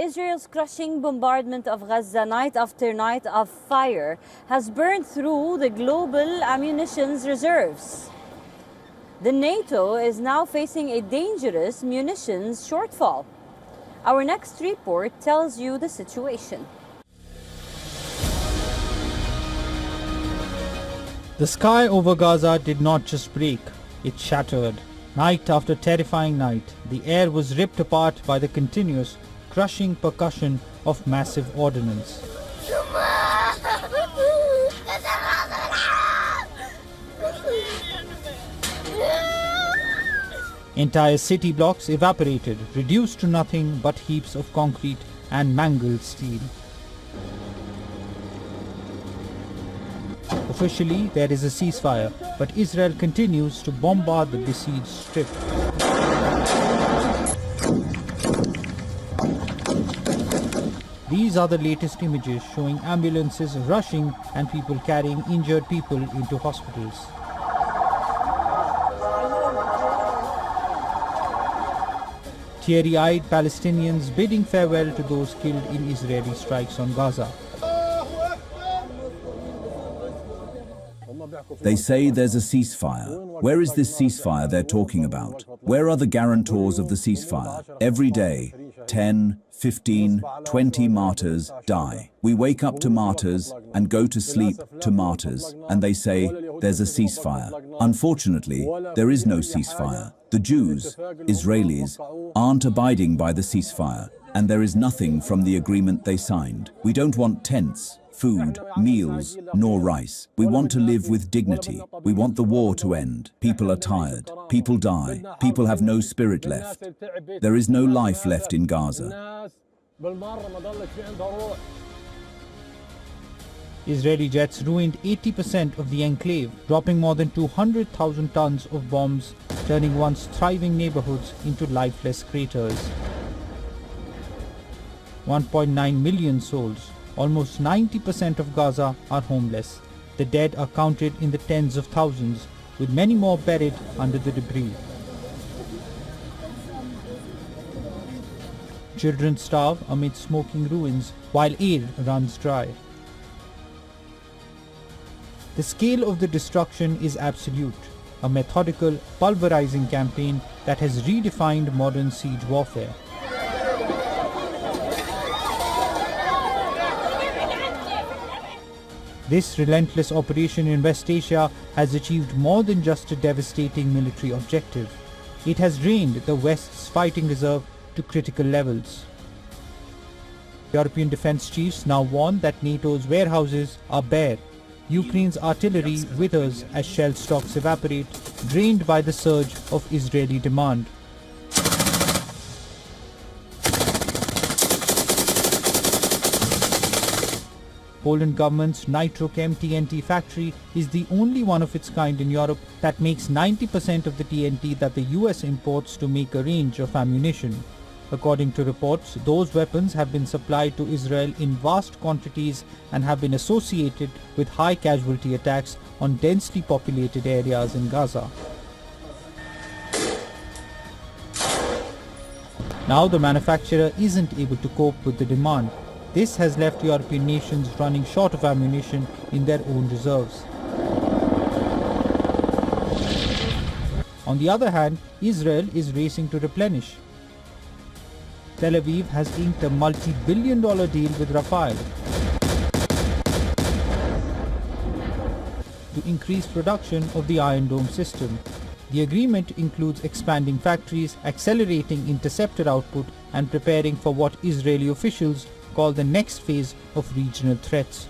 Israel's crushing bombardment of Gaza night after night of fire has burned through the global munitions reserves. The NATO is now facing a dangerous munitions shortfall. Our next report tells you the situation. The sky over Gaza did not just break, it shattered. Night after terrifying night, the air was ripped apart by the continuous, crushing percussion of massive ordnance. Entire city blocks evaporated, reduced to nothing but heaps of concrete and mangled steel. Officially, there is a ceasefire, but Israel continues to bombard the besieged strip. These are the latest images showing ambulances rushing and people carrying injured people into hospitals. Teary-eyed Palestinians bidding farewell to those killed in Israeli strikes on Gaza. They say there's a ceasefire. Where is this ceasefire they're talking about? Where are the guarantors of the ceasefire? Every day, 10, 15, 20 martyrs die. We wake up to martyrs and go to sleep to martyrs, and they say there's a ceasefire. Unfortunately, there is no ceasefire. The Jews, Israelis, aren't abiding by the ceasefire, and there is nothing from the agreement they signed. We don't want tents, food, meals, nor rice. We want to live with dignity. We want the war to end. People are tired. People die. People have no spirit left. There is no life left in Gaza. Israeli jets ruined 80% of the enclave, dropping more than 200,000 tons of bombs, turning once thriving neighborhoods into lifeless craters. 1.9 million souls. Almost 90% of Gaza are homeless. The dead are counted in the tens of thousands, with many more buried under the debris. Children starve amid smoking ruins while aid runs dry. The scale of the destruction is absolute, a methodical, pulverizing campaign that has redefined modern siege warfare. This relentless operation in West Asia has achieved more than just a devastating military objective. It has drained the West's fighting reserve to critical levels. European defense chiefs now warn that NATO's warehouses are bare. Ukraine's artillery withers as shell stocks evaporate, drained by the surge of Israeli demand. Poland government's Nitrochem TNT factory is the only one of its kind in Europe that makes 90% of the TNT that the US imports to make a range of ammunition. According to reports, those weapons have been supplied to Israel in vast quantities and have been associated with high casualty attacks on densely populated areas in Gaza. Now the manufacturer isn't able to cope with the demand. This has left European nations running short of ammunition in their own reserves. On the other hand, Israel is racing to replenish. Tel Aviv has inked a multi-billion-dollar deal with Rafael to increase production of the Iron Dome system. The agreement includes expanding factories, accelerating interceptor output, and preparing for what Israeli officials call the next phase of regional threats.